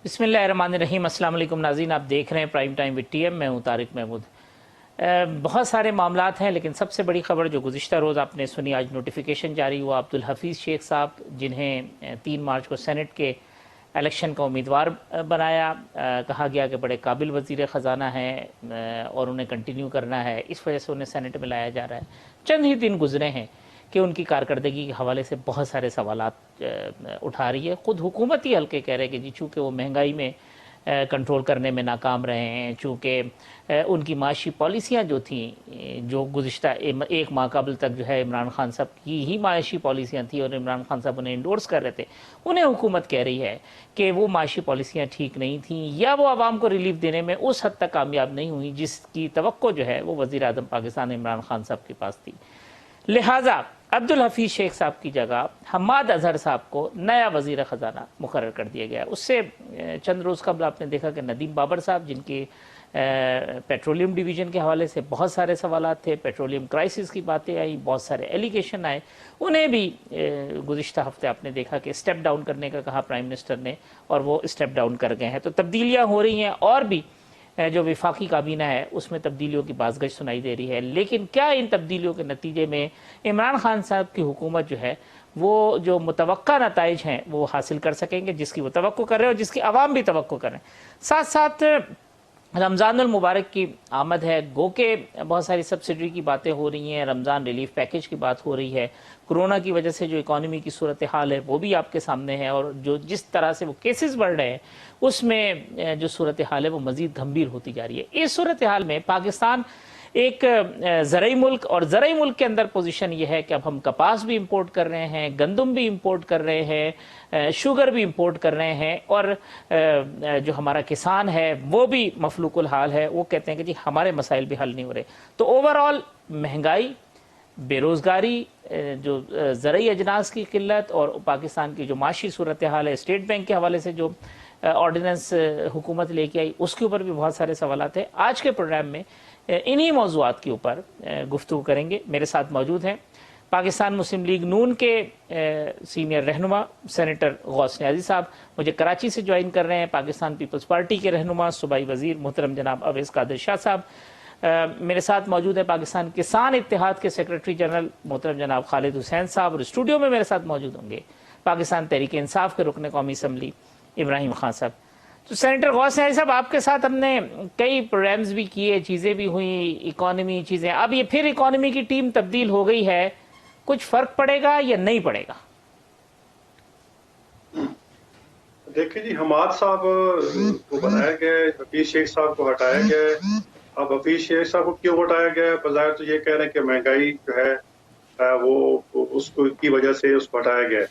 बिस्मिल्लाहिर्रहमानिर्रहीम। अस्सलाम वालेकुम नाज़रीन, आप देख रहे हैं प्राइम टाइम विद टीएम। मैं हूं तारिक महमूद। बहुत सारे मामलात हैं, लेकिन सबसे बड़ी खबर जो गुज़िश्ता रोज़ आपने सुनी, आज नोटिफिकेशन जारी हुआ अब्दुल हफीज़ शेख साहब, जिन्हें 3 मार्च को सेनेट के इलेक्शन का उम्मीदवार बनाया। कहा गया कि बड़े काबिल वज़ीर ख़जाना हैं और उन्हें कंटिन्यू करना है, इस वजह से उन्हें सेनेट में लाया जा रहा है। चंद ही दिन गुजरे हैं कि उनकी कारकर्दगी के हवाले से बहुत सारे सवालात उठा रही है। ख़ुद हुकूमती हल्के कह रहे हैं कि जी चूँकि वो महंगाई में कंट्रोल करने में नाकाम रहे हैं, चूँकि उनकी माशी पॉलिसियाँ जो थीं, जो गुज़िश्ता एक माह कबल तक जो है इमरान खान साहब की ही माशी पॉलिसियाँ थी और इमरान खान साहब उन्हें इंडोर्स कर रहे थे, उन्हें हुकूमत कह रही है कि वो माशी पॉलिसियाँ ठीक नहीं थीं या वो आवाम को रिलीफ देने में उस हद तक कामयाब नहीं हुई जिसकी तवक्को जो है वो वज़ीर आज़म पाकिस्तान इमरान खान साहब के पास थी। लिहाजा अब्दुल हफीज़ शेख साहब की जगह हम्माद अजहर साहब को नया वज़ीर ख़जाना मुकर्रर कर दिया गया। उससे चंद रोज़ कबल आपने देखा कि नदीम बाबर साहब, जिनके पेट्रोलियम डिवीज़न के हवाले से बहुत सारे सवालात थे, पेट्रोलियम क्राइसिस की बातें आई, बहुत सारे एलिगेशन आए, उन्हें भी गुज़िश्ता हफ्ते आपने देखा कि स्टेप डाउन करने का कहा प्राइम मिनिस्टर ने, और वो स्टेप डाउन कर गए हैं। तो तब्दीलियाँ हो रही हैं, और भी जो वफाकी काबीना है उसमें तब्दीलियों की बाज़गश सुनाई दे रही है। लेकिन क्या इन तब्दीलियों के नतीजे में इमरान खान साहब की हुकूमत जो है वो जो मुतवक्का नताइज हैं वो हासिल कर सकेंगे, जिसकी वो तवक्को कर रहे हैं और जिसकी आवाम भी तवक्को कर रहे हैं। साथ साथ रमज़ानुल मुबारक की आमद है, गो के बहुत सारी सब्सिडी की बातें हो रही हैं, रमज़ान रिलीफ पैकेज की बात हो रही है, कोरोना की वजह से जो इकॉनमी की सूरत हाल है वो भी आपके सामने है, और जो जिस तरह से वो केसेस बढ़ रहे हैं उसमें जो सूरत हाल है वो मज़ीद गंभीर होती जा रही है। इस सूरत हाल में पाकिस्तान एक ज़रई मुल्क, और ज़रई मुल्क के अंदर पोजीशन ये है कि अब हम कपास भी इंपोर्ट कर रहे हैं, गंदम भी इंपोर्ट कर रहे हैं, शुगर भी इंपोर्ट कर रहे हैं, और जो हमारा किसान है वो भी मफलूकुल हाल है। वो कहते हैं कि जी हमारे मसाइल भी हल नहीं हो रहे। तो ओवरऑल महंगाई, बेरोज़गारी, जो ज़रई अजनास की किल्लत, और पाकिस्तान की जो माशी सूरत हाल है, स्टेट बैंक के हवाले से जो ऑर्डिनेंस हुकूमत लेके आई, उसके ऊपर भी बहुत सारे सवालात हैं। आज के प्रोग्राम में इन्हीं मौज़ूआत के ऊपर गुफ्तगू करेंगे। मेरे साथ मौजूद हैं पाकिस्तान मुस्लिम लीग नून के सीनियर रहनुमा सेनेटर गौस नियाज़ी साहब, मुझे कराची से ज्वाइन कर रहे हैं पाकिस्तान पीपल्स पार्टी के रहनुमा सूबाई वज़ीर मोहतरम जनाब अवैस कादिर शाह साहब। मेरे साथ मौजूद है पाकिस्तान किसान इत्तेहाद के सेक्रेटरी जनरल मोहतरम जनाब खालिद हुसैन साहब, और स्टूडियो में मेरे साथ मौजूद होंगे पाकिस्तान तहरीक इंसाफ के रुकन कौमी असम्बली इब्राहिम खान साहब। तो सेनेटर गौस नियाज़ी साहब, आपके साथ हमने कई प्रोग्राम्स भी किए, चीज़ें भी हुई, इकॉनमी चीज़ें, अब ये फिर इकॉनमी की टीम तब्दील हो गई है, कुछ फ़र्क पड़ेगा या नहीं पड़ेगा? देखिए जी, हमाद साहब को बनाया गया, हफीज शेख साहब को हटाया गया। अब हफीज शेख साहब को क्यों हटाया गया? बजाय तो ये कह रहे हैं कि महंगाई जो है वो उसको की वजह से उसको हटाया गया,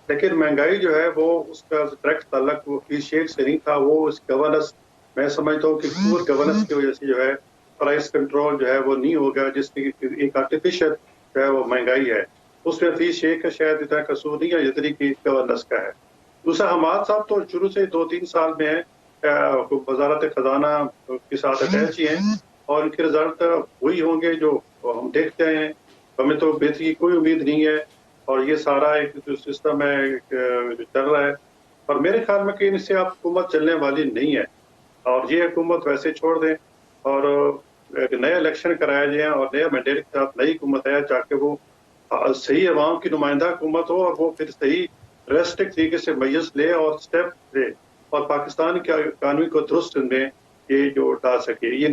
लेकिन महंगाई जो है वो उसका डायरेक्ट ताल्लुक वो हफीज शेख से नहीं था। वो इस गवर्नेंस, मैं समझता हूँ कि पूर गवर्नेंस की वजह से जो है प्राइस कंट्रोल जो है वो नहीं होगा, जिसकी एक आर्टिफिशियल जो है वो महंगाई है, उसमें हफीज शेख का शायद इतना कसूर नहीं है जितनी की गवर्नेंस का है। दूसरा, हमाद साहब तो शुरू से 2-3 साल में है वजारत खजाना के साथ अटैच ही हैं, और इनके रिजल्ट वही होंगे जो हम देखते हैं। हमें तो बेहतरी की कोई उम्मीद नहीं है, और ये सारा एक जो सिस्टम है जो चल रहा है, और मेरे ख्याल में कि इनसे आप हुकूमत चलने वाली नहीं है, और ये हुकूमत वैसे छोड़ दें और एक नया इलेक्शन कराया जाए और नया मैंडेट के साथ नई हुकूमत आए, ताकि वो सही अवाम की नुमाइंदा हुकूमत हो, और वो फिर सही रेस्टिक तरीके से मैयस ले और स्टेप ले, और पाकिस्तान की इकानमी को दुरुस्त में ये जो उठा सके। ये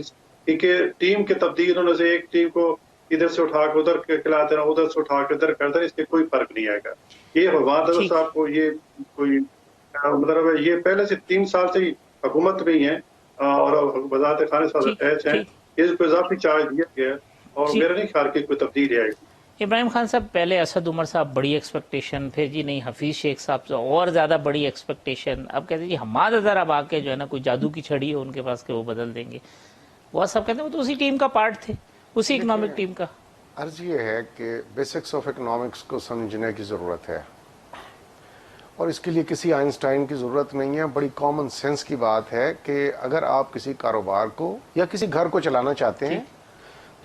क्योंकि टीम के तब्दील होने से एक टीम को इधर से उठा के उधर खिला देना, उधर से उठा के उधर कर देना, इससे कोई फर्क नहीं आएगा। ये हमाद साहब को ये कोई मतलब ये पहले से 3 साल से ही हुकूमत में ही है, और वजारत खाने साथ अटैच है, इसको इजाफी चार्ज दिया गया, और मेरा नहीं ख्याल कि कोई तब्दीली आएगी। इब्राहिम खान साहब, पहले असद उमर साहब बड़ी एक्सपेक्टेशन, फिर जी नहीं हफीज़ शेख साहब से और ज़्यादा बड़ी एक्सपेक्टेशन, अब कहते हैं जी हमाद अजहर अब आके जो है ना कोई जादू की छड़ी है उनके पास के वो बदल देंगे। वो सब कहते हैं वो तो उसी टीम का पार्ट थे, उसी इकनॉमिक टीम का। अर्ज ये है कि बेसिक्स ऑफ इकनॉमिक्स को समझने की ज़रूरत है, और इसके लिए किसी आइंस्टाइन की ज़रूरत नहीं है। बड़ी कॉमन सेंस की बात है कि अगर आप किसी कारोबार को या किसी घर को चलाना चाहते हैं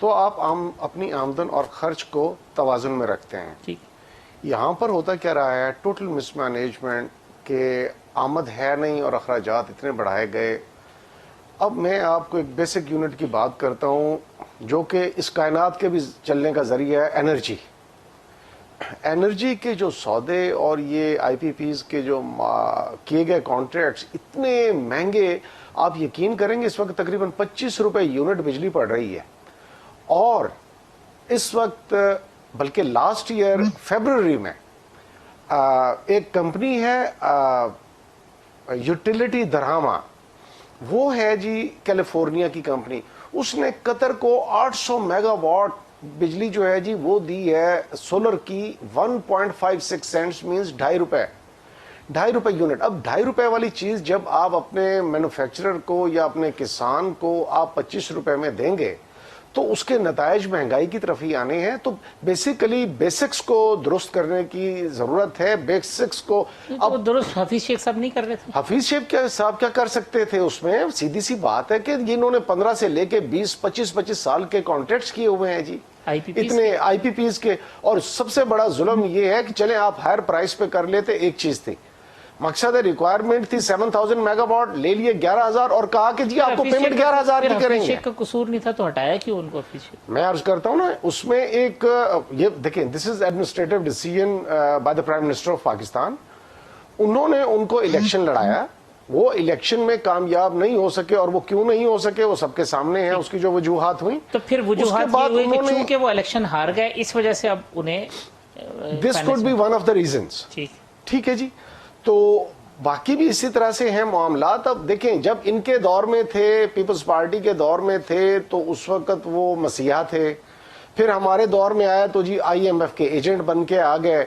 तो आप अपनी आमदन और खर्च को तवाज़ुन में रखते हैं। यहाँ पर होता क्या रहा है, टोटल मिसमैनेजमेंट के آمد ہے نہیں اور اخراجات اتنے بڑھائے گئے. اب میں آپ کو ایک بیسک یونٹ کی بات کرتا ہوں جو کہ اس کائنات کے بھی چلنے کا ذریعہ ہے. انرجی کے جو سودے اور یہ آئی پی پیز کے جو کیے گئے کانٹریکٹس اتنے مہنگے, آپ یقین کریں گے اس وقت تقریباً 25 روپے یونٹ بجلی پڑ رہی ہے. اور اس وقت بلکہ لاسٹ ایئر فیبروری میں ایک کمپنی ہے یوٹیلیٹی درہما, وہ ہے جی کیلیفورنیا کی کمپنی, اس نے قطر کو 800 میگا واٹ بجلی جو ہے جی وہ دی ہے سولر کی 1.56 سینٹس مینز 2.5 روپے یونٹ. اب 2.5 روپے والی چیز جب آپ اپنے مینوفیکچرر کو یا اپنے کسان کو آپ 25 روپے میں دیں گے تو اس کے نتائج مہنگائی کی طرف ہی آنے ہیں. تو بیسیکلی بیسکس کو درست کرنے کی ضرورت ہے. بیسکس کو اب درست حفیظ شیخ صاحب نہیں کر رہے تھے. حفیظ شیخ صاحب کیا کر سکتے تھے اس میں؟ سیدھی سی بات ہے کہ انہوں نے 15 سے لے کے 20-25 سال کے کانٹریکٹس کیے ہوئے ہیں جی, اتنے آئی پی پیز کے. اور سب سے بڑا ظلم یہ ہے کہ چلیں آپ ہائر پرائس پہ کر لیتے. ایک چیز تھی, مقصد ریکوائرمنٹ تھی 7000 میگا واٹ, لے لیے 11000 اور کہا کہ جی آپ کو پیمنٹ 11000 کی کریں گے. شیخ کا قصور نہیں تھا تو ہٹایا کیوں ان کو؟ میں عرض کرتا ہوں نا, اس میں ایک یہ دیکھیں, this is administrative decision by the prime minister of Pakistan. انہوں نے ان کو الیکشن لڑایا, وہ الیکشن میں کامیاب نہیں ہو سکے, اور وہ کیوں نہیں ہو سکے وہ سب کے سامنے ہیں, اس کی جو وجوہات ہوئیں. تو پھر وجوہات یہ ہوئی کہ چونکہ وہ الیکشن ہار گئے اس وجہ سے اب انہیں this could be one of the reasons. ٹھیک ہے جی. تو باقی بھی اسی طرح سے ہیں معاملات. اب دیکھیں, جب ان کے دور میں تھے, پیپلز پارٹی کے دور میں تھے, تو اس وقت وہ مسیحا تھے. پھر ہمارے دور میں آیا تو جی آئی ایم ایف کے ایجنٹ بن کے آ گئے.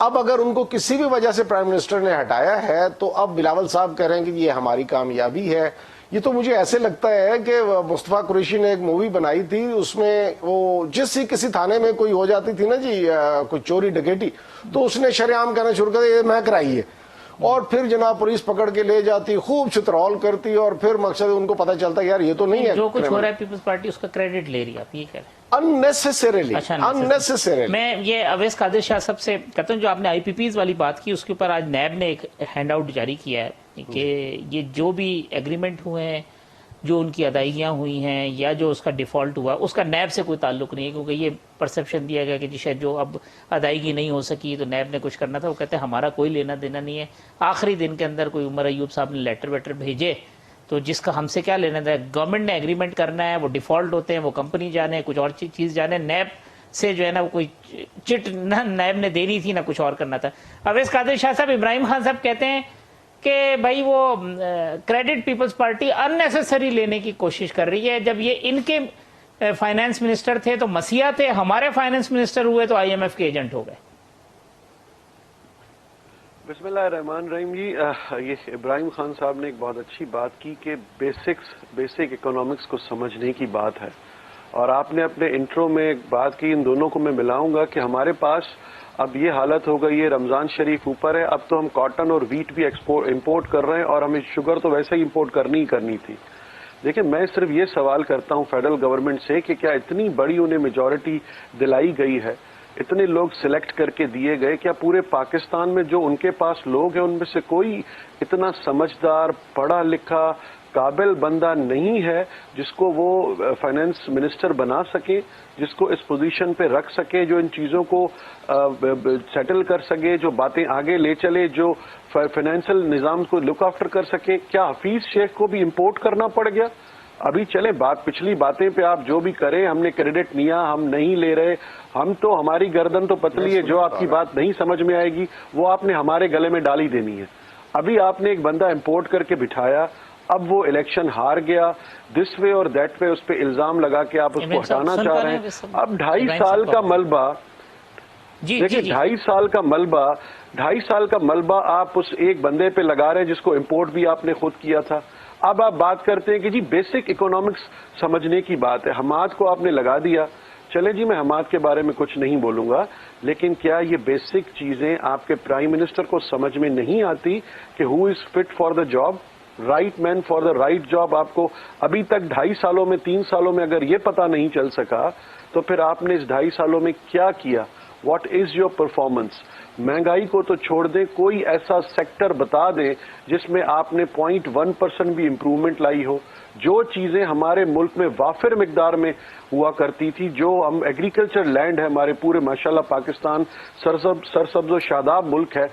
اب اگر ان کو کسی بھی وجہ سے پرائم منسٹر نے ہٹایا ہے تو اب بلاول صاحب کہہ رہے ہیں کہ یہ ہماری کامیابی ہے. یہ تو مجھے ایسے لگتا ہے کہ مصطفیٰ قریشی نے ایک مووی بنائی تھی, اس میں وہ کسی تھانے میں کوئی ہو جاتی تھی نا جی کوئی چوری ڈکیٹی, تو اس نے شرعام کہنا شروع کر دیا یہ میں کرائی ہے, اور پھر جناب پولیس پکڑ کے لے جاتی, خوب چترول کرتی, اور پھر مقصد ان کو پتہ چلتا یار یہ تو نہیں ہے. جو کچھ ہو رہا ہے پیپلز پارٹی اس کا کریڈٹ لے رہی ہے, آپ یہ کہہ رہے ہیں unnecessarily. میں یہ اویس قادر شاہ صاحب سے کہتا ہوں, جو آپ نے آئی پی پیز والی بات کی اس کے اوپر آج نیب نے ایک ہینڈ آؤٹ جاری کیا ہے کہ یہ جو بھی ایگریمنٹ ہوئے ہیں, جو ان کی ادائیگیاں ہوئی ہیں یا جو اس کا ڈیفالٹ ہوا, اس کا نیب سے کوئی تعلق نہیں ہے, کیونکہ یہ پرسیپشن دیا گیا کہ جی شاید جو اب ادائیگی نہیں ہو سکی تو نیب نے کچھ کرنا تھا. وہ کہتے ہیں ہمارا کوئی لینا دینا نہیں ہے. آخری دن کے اندر کوئی عمر ایوب صاحب نے لیٹر ویٹر بھیجے تو جس کا ہم سے کیا لینا تھا, گورنمنٹ نے ایگریمنٹ کرنا ہے, وہ ڈیفالٹ ہوتے ہیں, وہ کمپنی جانے, کچھ اور چیز جانے, نیب سے جو ہے نا کوئی چٹ نہ نیب نے دینی تھی نہ کچھ اور کرنا تھا. اویس قادر شاہ صاحب, ابراہیم خان صاحب کہتے ہیں کہ بھائی وہ کریڈٹ پیپلز پارٹی اننیسیسری لینے کی کوشش کر رہی ہے. جب یہ ان کے فائنانس منسٹر تھے تو مسیحا تھے, ہمارے فائنانس منسٹر ہوئے تو آئی ایم ایف کے ایجنٹ ہو گئے. بسم اللہ الرحمن الرحیم. جی یہ ابراہیم خان صاحب نے ایک بہت اچھی بات کی کہ بیسک اکنامکس کو سمجھنے کی بات ہے, اور آپ نے اپنے انٹرو میں ایک بات کی, ان دونوں کو میں ملاؤں گا کہ ہمارے پاس اب یہ حالت ہو گئی ہے, رمضان شریف اوپر ہے, اب تو ہم کاٹن اور ویٹ بھی امپورٹ کر رہے ہیں, اور ہمیں شوگر تو ویسے ہی امپورٹ کرنی تھی. دیکھیں, میں صرف یہ سوال کرتا ہوں فیڈرل گورنمنٹ سے کہ کیا اتنی بڑی انہیں میجورٹی دلائی گئی ہے, اتنے لوگ سلیکٹ کر کے دیے گئے, کیا پورے پاکستان میں جو ان کے پاس لوگ ہیں ان میں سے کوئی اتنا سمجھدار, پڑھا لکھا, قابل بندہ نہیں ہے جس کو وہ فائنانس منسٹر بنا سکے, جس کو اس پوزیشن پہ رکھ سکے, جو ان چیزوں کو سیٹل کر سکے, جو باتیں آگے لے چلے, جو فائنینشیل نظام کو لک آفٹر کر سکے؟ کیا حفیظ شیخ کو بھی امپورٹ کرنا پڑ گیا؟ ابھی چلیں پچھلی باتیں پہ آپ جو بھی کریں, ہم نے کریڈٹ لیا, ہم نہیں لے رہے, ہم تو ہماری گردن تو پتلی ہے, جو آپ کی بات نہیں سمجھ میں آئے گی وہ آپ نے ہمارے گلے میں ڈالی دینی ہے. ابھی آپ نے ایک بندہ امپورٹ کر کے بٹھایا, اب وہ الیکشن ہار گیا, دس وے اور دیٹ وے اس پہ الزام لگا کے آپ اس کو ہٹانا چاہ رہے ہیں. اب 2.5 سال کا ملبہ, دیکھیں 2.5 سال کا ملبہ آپ اس ایک بندے پہ لگا رہے ہیں جس کو امپورٹ بھی آپ نے خود کیا تھا. اب آپ بات کرتے ہیں کہ جی بیسک اکنامکس سمجھنے کی بات ہے, حماد کو آپ نے لگا دیا. چلے جی, میں حماد کے بارے میں کچھ نہیں بولوں گا, لیکن کیا یہ بیسک چیزیں آپ کے پرائم منسٹر کو سمجھ میں نہیں آتی کہ who is fit for the job, right man for the right job? آپ کو ابھی تک 2.5 سالوں میں 3 سالوں میں اگر یہ پتا نہیں چل سکا تو پھر آپ نے اس 2.5 سالوں میں کیا کیا؟ What is your performance. महंगाई को तो छोड़ दें, कोई ऐसा सेक्टर बता दें जिसमें आपने 0.1% भी इम्प्रूवमेंट लाई हो। जो चीजें हमारे मुल्क में वाफिर मिकदार में हुआ करती थी, जो हम एग्रीकल्चर लैंड है हमारे पूरे, माशाल्लाह पाकिस्तान सरसब्ज व शादाब मुल्क है,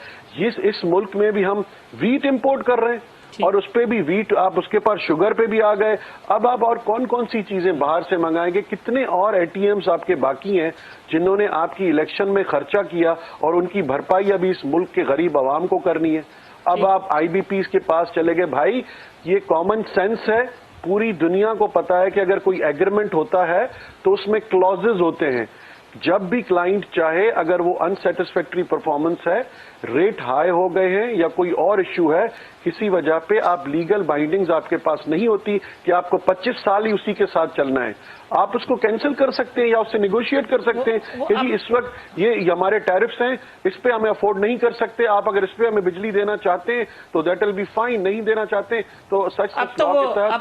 इस मुल्क में भी हम वीट इंपोर्ट कर रहे हैं और उस पे भी वीट, आप उसके पास शुगर पे भी आ गए। अब आप और कौन कौन सी चीजें बाहर से मंगाएंगे? कितने और एटीएम्स आपके बाकी हैं जिन्होंने आपकी इलेक्शन में खर्चा किया और उनकी भरपाई अभी इस मुल्क के गरीब आवाम को करनी है। अब आप आईबीपीज के पास चले गए। भाई ये कॉमन सेंस है, पूरी दुनिया को पता है कि अगर कोई एग्रीमेंट होता है तो उसमें क्लॉजेज होते हैं। जब भी क्लाइंट चाहे, अगर वो अनसेटिस्फैक्ट्री परफॉर्मेंस है, रेट हाई हो गए हैं या कोई और इश्यू है, किसी वजह पे आप लीगल बाइंडिंग्स आपके पास नहीं होती कि आपको 25 साल ही उसी के साथ चलना है, आप उसको कैंसिल कर सकते हैं या उससे निगोशिएट कर सकते हैं कि जी इस वक्त ये हमारे टैरिफ्स हैं, इस पे हमें अफोर्ड नहीं कर सकते, आप अगर इस पे हमें बिजली देना चाहते हैं तो दैट विल बी फाइन, नहीं देना चाहते तो सच अब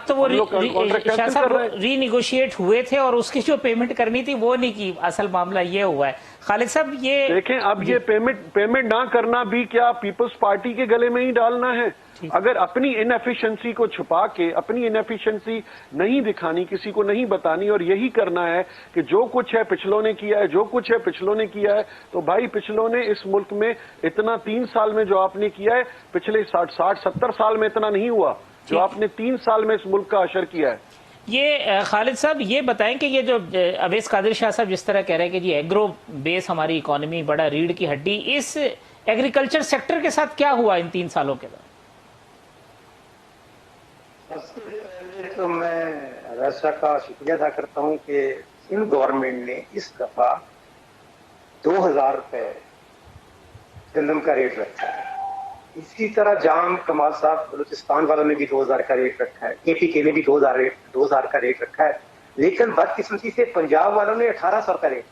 तो वो रीनिगोशिएट हुए थे और उसकी जो पेमेंट करनी थी वो नहीं की। असल मामला ये हुआ है खालिद साहब, ये देखें, अब ये पेमेंट ना करना भी क्या पीपल्स पार्टी के गले में ही डालना है? अगर अपनी इनएफिशिएंसी को छुपा के, अपनी इनएफिशिएंसी नहीं दिखानी, किसी को नहीं बतानी और यही करना है कि जो कुछ है पिछलों ने किया है, जो कुछ है पिछलों ने किया है, तो भाई पिछलों ने इस मुल्क में इतना 3 साल में जो आपने किया है, पिछले 60-70 साल में इतना नहीं हुआ जो आपने 3 साल में इस मुल्क का असर किया है। ये खालिद साहब ये बताएं कि ये जो अवैस कादिर शाह साहब जिस तरह कह रहे हैं कि जी एग्रो बेस हमारी इकोनॉमी बड़ा रीढ़ की हड्डी, इस एग्रीकल्चर सेक्टर के साथ क्या हुआ इन 3 सालों के बाद? तो मैं रसा का शुक्रिया अदा करता हूं कि इन गवर्नमेंट ने इस दफा 2000 रुपए गंदम का रेट रखा है। इसी तरह जाम कमाल साहब बलूचिस्तान वालों ने भी 2000 का रेट रखा है, केपीके ने भी 2000 का रेट रखा है, लेकिन बदकिस्मती से पंजाब वालों ने 1800 रुपए रेट,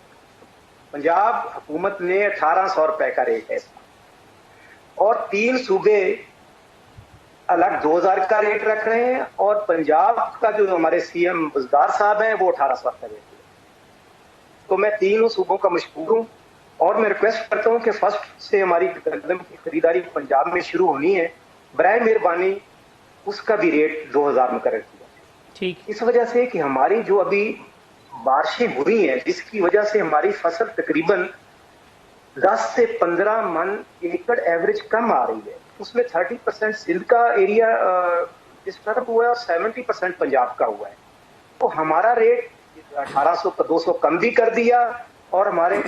पंजाब हुकूमत ने 1800 रुपए का रेट है और 3 सूबे अलग 2000 का रेट रख रहे हैं और पंजाब का जो हमारे सीएम बुजदार साहब हैं वो 1800 का रेट है। तो मैं तीनों सूबों का मशकूर हूं और मैं रिक्वेस्ट करता हूं कि फर्स्ट से हमारी गंदम की खरीदारी पंजाब में शुरू होनी है, बराए मेहरबानी उसका भी रेट 2000 मुकर्रर किया। ठीक, इस वजह से कि हमारी जो अभी बारिशें हुई हैं जिसकी वजह से हमारी फसल तकरीबन 10 से 15 मन एकड़ एवरेज कम आ रही है, उसमें 30% सिंध का एरिया डिस्टर्ब हुआ है और 70% पंजाब का हुआ है। तो हमारा रेट 1800 का 200 कम भी कर दिया और हमारे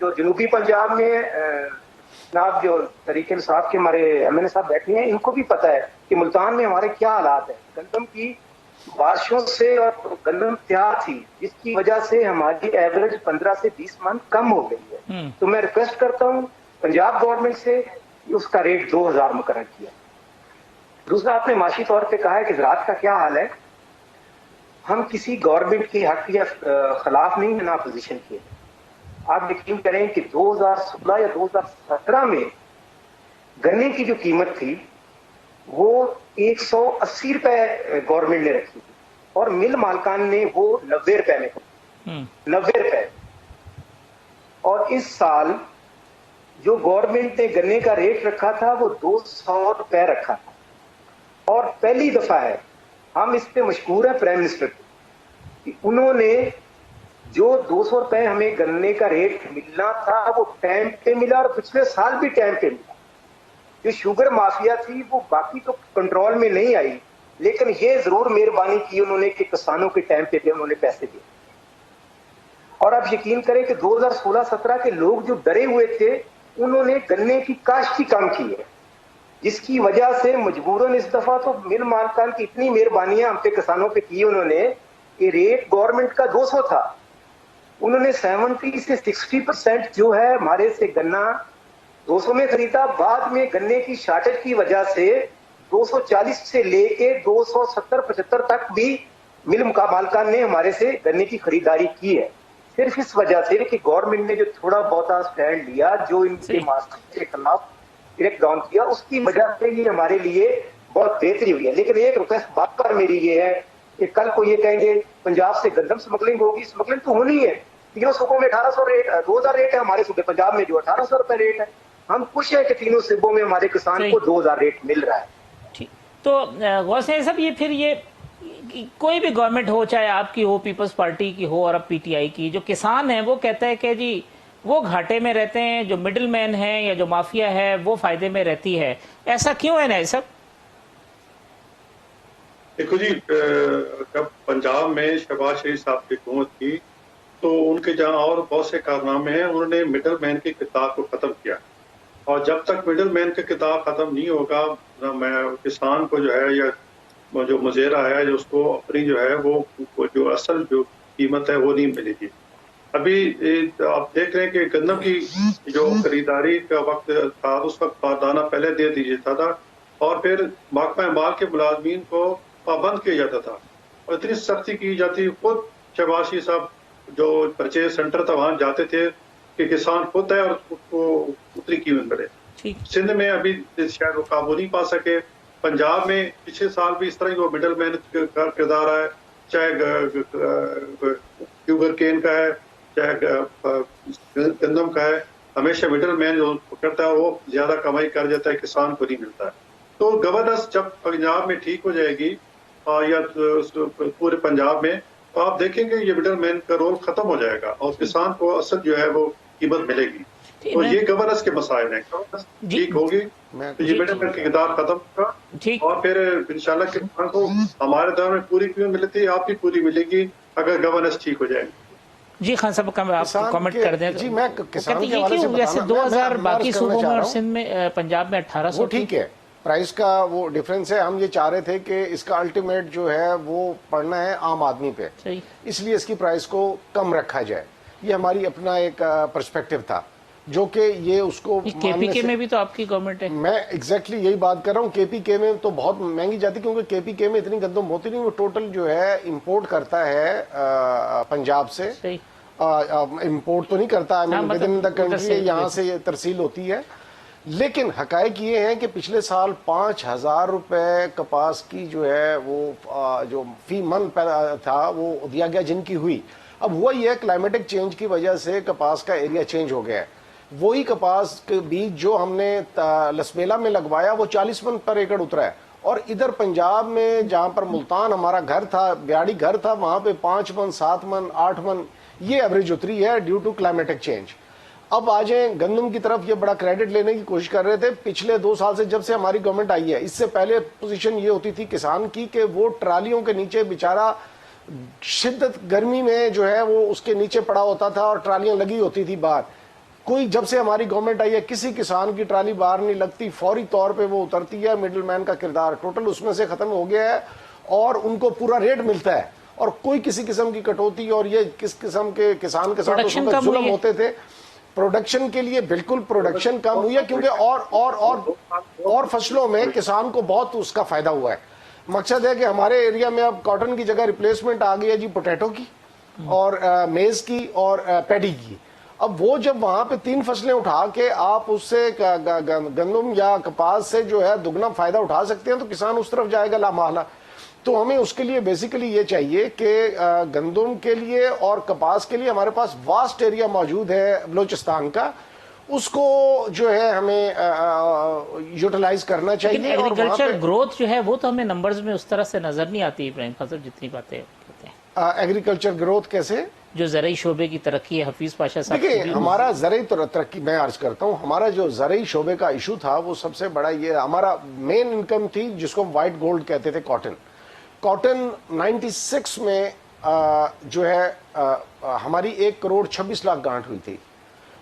जो जनूबी पंजाब में जनाब जो तरीके इंसाफ के हमारे एमएनए साहब बैठे हैं, इनको भी पता है कि मुल्तान में हमारे क्या हालात है। गंदम की बारिशों से और गंदम तैयार थी जिसकी वजह से हमारी एवरेज 15 से 20 मन कम हो गई है। तो मैं रिक्वेस्ट करता हूँ पंजाब गवर्नमेंट से उसका रेट 2000 मुकर्रर किया। दूसरा, आपने माशी तौर पे कहा है कि ज़राअत का क्या हाल है। हम किसी गवर्नमेंट के हक या खिलाफ नहीं है, ना अपोजिशन के। आप यकीन करें कि 2016 या 2017 में गन्ने की जो कीमत थी वो 180 रुपए गवर्नमेंट ने रखी थी और मिल मालकान ने वो 90 रुपए में खरीदी, 90 रुपए। और इस साल जो गवर्नमेंट ने गन्ने का रेट रखा था वो 200 रुपए रखा था और पहली दफा है, हम इस पे मशहूर है प्राइम मिनिस्टर कि उन्होंने जो 200 रुपए हमें गन्ने का रेट मिलना था वो टाइम पे मिला और पिछले साल भी टाइम पे मिला। जो शुगर माफिया थी वो बाकी तो कंट्रोल में नहीं आई, लेकिन ये जरूर मेहरबानी की उन्होंने कि किसानों के टाइम पे उन्होंने पैसे दिए। और आप यकीन करें कि 2016-17 के लोग जो डरे हुए थे उन्होंने गन्ने की काश्त ही कम की है, जिसकी वजह से मजबूरन इस दफा तो मिल मालकान की इतनी मेहरबानियां हम पे किसानों पे की उन्होंने कि रेट गवर्नमेंट का 200 था, उन्होंने 70 से 60% जो है हमारे से गन्ना 200 में खरीदा। बाद में गन्ने की शार्टेज की वजह से 240 से लेके 270-75 तक भी मिल मालकान ने हमारे से गन्ने की खरीदारी की है, सिर्फ इस वजह से कि गवर्नमेंट ने जो थोड़ा बहुत स्टैंड लिया, जो इनके मास्टर के खिलाफ डायरेक्ट डाउन किया, उसकी वजह से ये हमारे लिए बहुत बेहतरी हुई है। लेकिन एक रिक्वेस्ट बात पर मेरी ये है कि कल को ये कहेंगे पंजाब से गंदम स्मगलिंग होगी, स्मगलिंग तो होनी है, तीनों सूबों में 1800 रेट 2000 रेट है, हमारे सूबे पंजाब में जो 1800 रुपए रेट है। हम खुश हैं कि तीनों सूबों में हमारे किसान को 2000 रेट मिल रहा है। ठीक, तो गौसे साहब ये फिर ये कोई भी गवर्नमेंट हो, चाहे आपकी हो, पीपल्स पार्टी की हो और अब पीटीआई की, जो किसान है वो कहता है कि जी वो घाटे में रहते हैं, जो मिडिल मैन है या जो माफिया है वो फायदे में रहती है, ऐसा क्यों है ना सब? देखो जी, जब पंजाब में शहबाज शरीफ साहब की हुकूमत थी तो उनके जहाँ और बहुत से कारनामे हैं, उन्होंने मिडिल मैन की किताब को खत्म किया। और जब तक मिडिल मैन की किताब खत्म नहीं होगा, किसान को जो है या जो मुजेरा है जो उसको अपनी जो है वो जो असल जो कीमत है वो नहीं मिलेगी। अभी आप देख रहे हैं कि गन्नम की जो खरीदारी का वक्त था उस वक्त दाना पहले दे दिया था और फिर महकमा माल के मुलाजमीन को पाबंद किया जाता था और इतनी सख्ती की जाती। खुद शहबाज शरीफ साहब जो परचेज सेंटर था वहां जाते थे कि किसान खुद है और उसको उतनी कीमत मिले। सिंध में अभी शायद वो काबू नहीं पा सके। पंजाब में पिछले साल भी इस तरह ही वो मिडल मैन का किरदार है, चाहे शुगर केन का है चाहे गंदम का है, हमेशा मिडल मैन जो करता है वो ज्यादा कमाई कर जाता है, किसान को नहीं मिलता है। तो गवर्नेंस जब पंजाब में ठीक हो जाएगी या पूरे पंजाब में, तो आप देखेंगे ये मिडल मैन का रोल खत्म हो जाएगा और किसान को असल जो है वो कीमत मिलेगी। तो ये गवर्नेंस के मसाइल हैं, गवर्नेंस ठीक होगी तो ये मिडल मैन की किताब खत्म होगा और फिर इंशाल्लाह किसान को हमारे दौर में पूरी कीमत मिलती है, आपकी पूरी मिलेगी अगर गवर्नेंस ठीक हो जाएगी। जी खान साहब आप कमेंट कर दें। जी मैं किसान के हवाले से जैसे 2000 बाकी सूबों में और सिंध में, पंजाब में 1800, ठीक है, प्राइस का वो डिफरेंस है। हम ये चाह रहे थे कि इसका अल्टीमेट जो है वो पड़ना है आम आदमी पे, इसलिए इसकी प्राइस को कम रखा जाए। ये हमारी अपना एक पर्सपेक्टिव था जो कि ये उसको केपीके में भी तो आपकी गवर्नमेंट है। मैं एग्जैक्टली यही बात कर रहा हूँ। केपीके में तो बहुत महंगी जाती क्योंकि केपीके में इतनी गंदम होती नहीं, वो टोटल जो है इंपोर्ट करता है पंजाब से। इंपोर्ट तो नहीं करता, विद इन द कंट्री यहाँ से ये तरसील होती है। लेकिन हकायक ये है कि पिछले साल 5000 रुपए कपास की जो है वो जो फी मन था वो दिया गया जिनकी हुई। अब हुआ ये क्लाइमेटिक चेंज की वजह से कपास का एरिया चेंज हो गया है। वही कपास के बीज जो हमने लसबेला में लगवाया वो 40 मन पर एकड़ उतरा है और इधर पंजाब में जहां पर मुल्तान हमारा घर था, ब्याड़ी घर था, वहां पे 5 मन 7 मन 8 मन ये एवरेज उतरी है ड्यू टू क्लाइमेटिक चेंज। अब आ जाए गंदम की तरफ, ये बड़ा क्रेडिट लेने की कोशिश कर रहे थे। पिछले 2 साल से जब से हमारी गवर्नमेंट आई है, इससे पहले पोजीशन ये होती थी किसान की कि वो ट्रालियों के नीचे बेचारा शिद्दत गर्मी में जो है वो उसके नीचे पड़ा होता था और ट्रालियां लगी होती थी बाहर। कोई जब से हमारी गवर्नमेंट आई है किसी किसान की ट्राली बाहर नहीं लगती, फौरी तौर पे वो उतरती है। मिडिल मैन का किरदार टोटल उसमें से खत्म हो गया है और उनको पूरा रेट मिलता है और कोई किसी किस्म की कटौती और ये किस किस्म के किसान के साथ जुल्म होते थे। प्रोडक्शन के लिए बिल्कुल प्रोडक्शन कम हुई है क्योंकि और फसलों में किसान को बहुत उसका फायदा हुआ है। मकसद है कि हमारे एरिया में अब कॉटन की जगह रिप्लेसमेंट आ गई है जी पोटैटो की और मेज की और पैडी की। अब वो जब वहां पे 3 फसलें उठा के आप उससे गंदम या कपास से जो है दुगना फायदा उठा सकते हैं तो किसान उस तरफ जाएगा लामाला। तो हमें उसके लिए बेसिकली ये चाहिए कि गंदम के लिए और कपास के लिए हमारे पास वास्ट एरिया मौजूद है बलोचिस्तान का, उसको जो है हमें यूटिलाइज करना चाहिए। एग्रीकल्चर ग्रोथ जो है वो तो हमें नंबर्स में उस तरह से नजर नहीं आती इब्राहिम खान साहब जितनी बातें कहते हैं। एग्रीकल्चर ग्रोथ कैसे? जो ज़राई शोबे की तरक्की है, हफीज पाशा साहब। देखिए हमारा ज़राई तरक्की मैं अर्ज करता हूँ, हमारा जो ज़राई शोबे का इशू था वो सबसे बड़ा ये हमारा मेन इनकम थी जिसको व्हाइट गोल्ड कहते थे, कॉटन 96 में जो है हमारी 1 करोड़ 26 लाख गांठ हुई थी,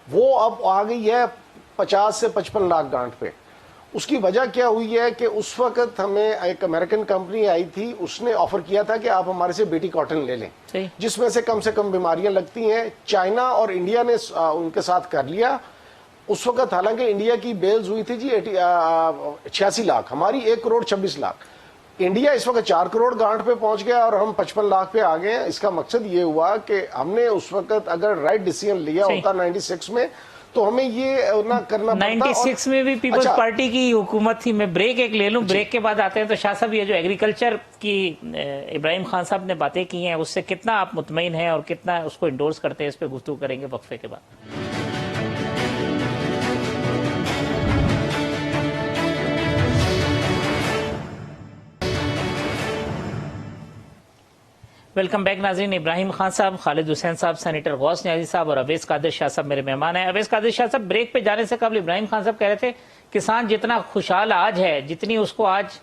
वो अब आ गई है 50 से 55 लाख गांठ पे। उसकी वजह क्या हुई है कि उस वक्त हमें एक अमेरिकन कंपनी आई थी, उसने ऑफर किया था कि आप हमारे से बीटी कॉटन ले लें जिसमें से कम बीमारियां लगती हैं। चाइना और इंडिया ने उनके साथ कर लिया। उस वक्त हालांकि इंडिया की बेल्स हुई थी जी 86 लाख, हमारी 1 करोड़ 26 लाख। इंडिया इस वक्त 4 करोड़ गांठ पे पहुंच गया और हम 55 लाख पे आ गए हैं। इसका मकसद ये हुआ कि हमने उस वक्त अगर राइट डिसीजन लिया होता 96 में تو ہمیں یہ نہ کرنا پڑتا. 96 میں بھی پیپلز پارٹی کی حکومت تھی. میں بریک ایک لے لوں, بریک کے بعد آتے ہیں. تو شاہ صاحب یہ جو ایگریکلچر کی ابراہیم خان صاحب نے باتیں کی ہیں, اس سے کتنا آپ مطمئن ہیں اور کتنا اس کو انڈورس کرتے ہیں, اس پہ گفتگو کریں گے وقفے کے بعد. ویلکم بیک ناظرین. ابراہیم خان صاحب, خالد حسین صاحب, سینیٹر غوث نیازی صاحب اور اویس قادر شاہ صاحب میرے مہمان ہیں. اویس قادر شاہ صاحب, بریک پہ جانے سے قبل ابراہیم خان صاحب کہہ رہے تھے کسان جتنا خوشحال آج ہے, جتنی اس کو آج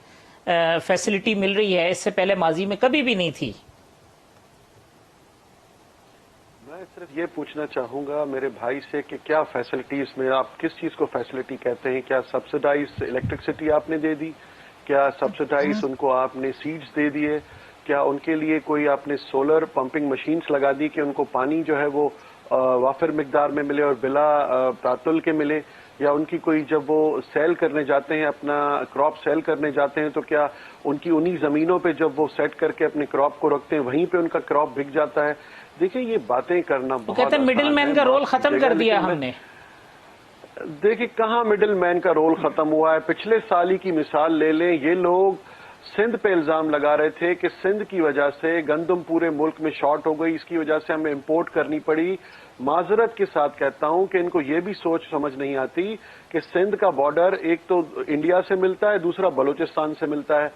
فیسلٹی مل رہی ہے, اس سے پہلے ماضی میں کبھی بھی نہیں تھی. میں صرف یہ پوچھنا چاہوں گا میرے بھائی سے کہ کیا فیسلٹیز میں آپ کس چیز کو فیسلٹی کہتے ہیں؟ کیا سبسڈائز الیکٹرسٹی آپ نے دے دی؟ کیا سبسڈائز ان کو آپ نے سیڈز دے دیے؟ کیا ان کے لیے کوئی آپ نے سولر پمپنگ مشینز لگا دی کہ ان کو پانی جو ہے وہ وافر مقدار میں ملے اور بلا تعطل کے ملے؟ یا ان کی کوئی جب وہ سیل کرنے جاتے ہیں, اپنا کراپ سیل کرنے جاتے ہیں, تو کیا ان کی انہی زمینوں پہ جب وہ سیٹ کر کے اپنے کراپ کو رکھتے ہیں وہیں پہ ان کا کراپ بک جاتا ہے؟ دیکھیں یہ باتیں کرنا بہت کہتے ہیں مڈل مین کا رول ختم کر دیا ہم نے. دیکھیں کہاں مڈل مین کا رول ختم ہوا ہے. پچھلے سال ہی کی مثال لے لیں. یہ لوگ سندھ پہ الزام لگا رہے تھے کہ سندھ کی وجہ سے گندم پورے ملک میں شارٹ ہو گئی, اس کی وجہ سے ہمیں امپورٹ کرنی پڑی. معذرت کے ساتھ کہتا ہوں کہ ان کو یہ بھی سوچ سمجھ نہیں آتی کہ سندھ کا بارڈر ایک تو انڈیا سے ملتا ہے, دوسرا بلوچستان سے ملتا ہے.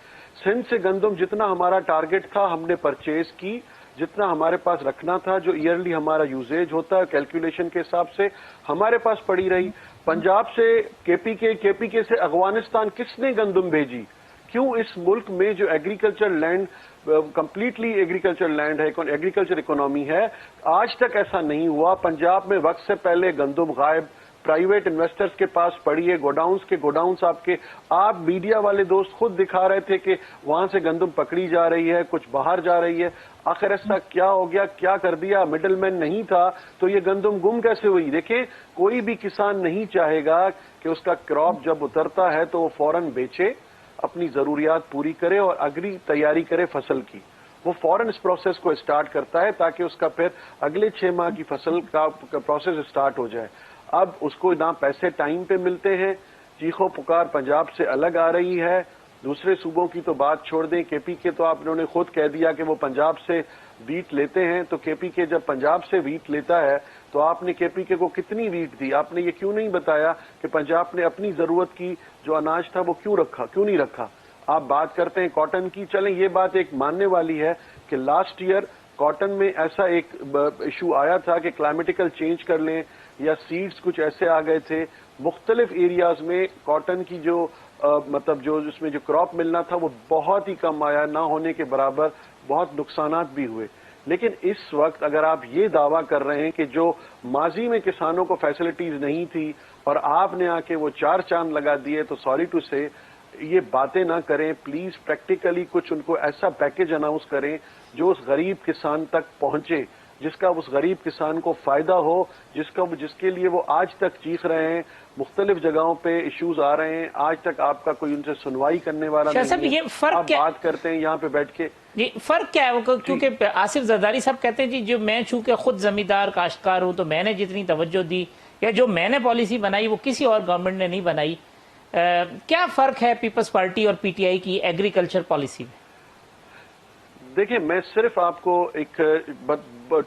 سندھ سے گندم جتنا ہمارا ٹارگٹ تھا ہم نے پرچیز کی, جتنا ہمارے پاس رکھنا تھا, جو ایئرلی ہمارا یوزیج ہوتا ہے کیلکولیشن کے حساب سے, ہمارے پاس پڑی رہی. پنجاب سے کے پی کے سے افغانستان کس نے گندم بھیجی؟ کیوں اس ملک میں جو agriculture land completely agriculture land ہے, ایگریکلچر اکانومی ہے, آج تک ایسا نہیں ہوا؟ پنجاب میں وقت سے پہلے گندم غائب, پرائیویٹ انویسٹرز کے پاس پڑی ہے, گوڈاؤنز آپ میڈیا والے دوست خود دکھا رہے تھے کہ وہاں سے گندم پکڑی جا رہی ہے, کچھ باہر جا رہی ہے. آخر ایسا کیا ہو گیا, کیا کر دیا؟ مڈل مین نہیں تھا تو یہ گندم گم کیسے ہوئی؟ دیکھیں کوئی بھی کسان نہیں چاہے گا کہ اس کا کراپ جب اترتا ہے تو وہ فوراً بیچے, اپنی ضروریات پوری کرے اور اگلی تیاری کرے فصل کی. وہ فوراً اس پروسیس کو اسٹارٹ کرتا ہے تاکہ اس کا پھر اگلے 6 ماہ کی فصل کا پروسیس اسٹارٹ ہو جائے. اب اس کو نہ پیسے ٹائم پہ ملتے ہیں, چیخو پکار پنجاب سے الگ آ رہی ہے. دوسرے صوبوں کی تو بات چھوڑ دیں, کے پی کے تو آپ انہوں نے خود کہہ دیا کہ وہ پنجاب سے ویٹ لیتے ہیں. تو کے پی کے جب پنجاب سے ویٹ لیتا ہے تو آپ نے کے پی کے کو کتنی ویٹ دی؟ آپ نے یہ کیوں نہیں بتایا کہ پنجاب نے اپنی ضرورت کی جو اناج تھا وہ کیوں نہیں رکھا؟ آپ بات کرتے ہیں کاٹن کی, چلیں یہ بات ایک ماننے والی ہے کہ لاسٹ ایئر کاٹن میں ایسا ایک ایشو آیا تھا کہ کلائمیٹیکل چینج کر لیں یا سیڈز کچھ ایسے آ گئے تھے مختلف ایریاز میں. کاٹن کی جو مطلب جو اس میں جو کراپ ملنا تھا وہ بہت ہی کم آیا, نہ ہونے کے برابر, بہت نقصانات بھی ہوئے. لیکن اس وقت اگر آپ یہ دعویٰ کر رہے ہیں کہ جو ماضی میں کسانوں کو فیسلٹیز نہیں تھی اور آپ نے آ کے وہ 4 چاند لگا دیے, تو سوری ٹو سے یہ باتیں نہ کریں پلیز. پریکٹیکلی کچھ ان کو ایسا پیکج اناؤنس کریں جو اس غریب کسان تک پہنچے, جس کا اس غریب کسان کو فائدہ ہو, جس کے لیے وہ آج تک چیخ رہے ہیں. مختلف جگہوں پہ ایشوز آ رہے ہیں, آج تک آپ کا کوئی ان سے سنوائی کرنے والا نہیں ہے. آپ بات کرتے ہیں یہاں پہ بیٹھ کے. جی فرق کیا ہے؟ کیونکہ آصف زرداری صاحب کہتے ہیں جی جو میں چونکہ خود زمیندار کاشتکار ہوں تو میں نے جتنی توجہ دی یا جو میں نے پالیسی بنائی وہ کسی اور گورنمنٹ نے نہیں بنائی. کیا فرق ہے پیپلز پارٹی اور پی ٹی آئی کی ایگریکلچر پالیسی میں؟ دیکھیں میں صرف آپ کو ایک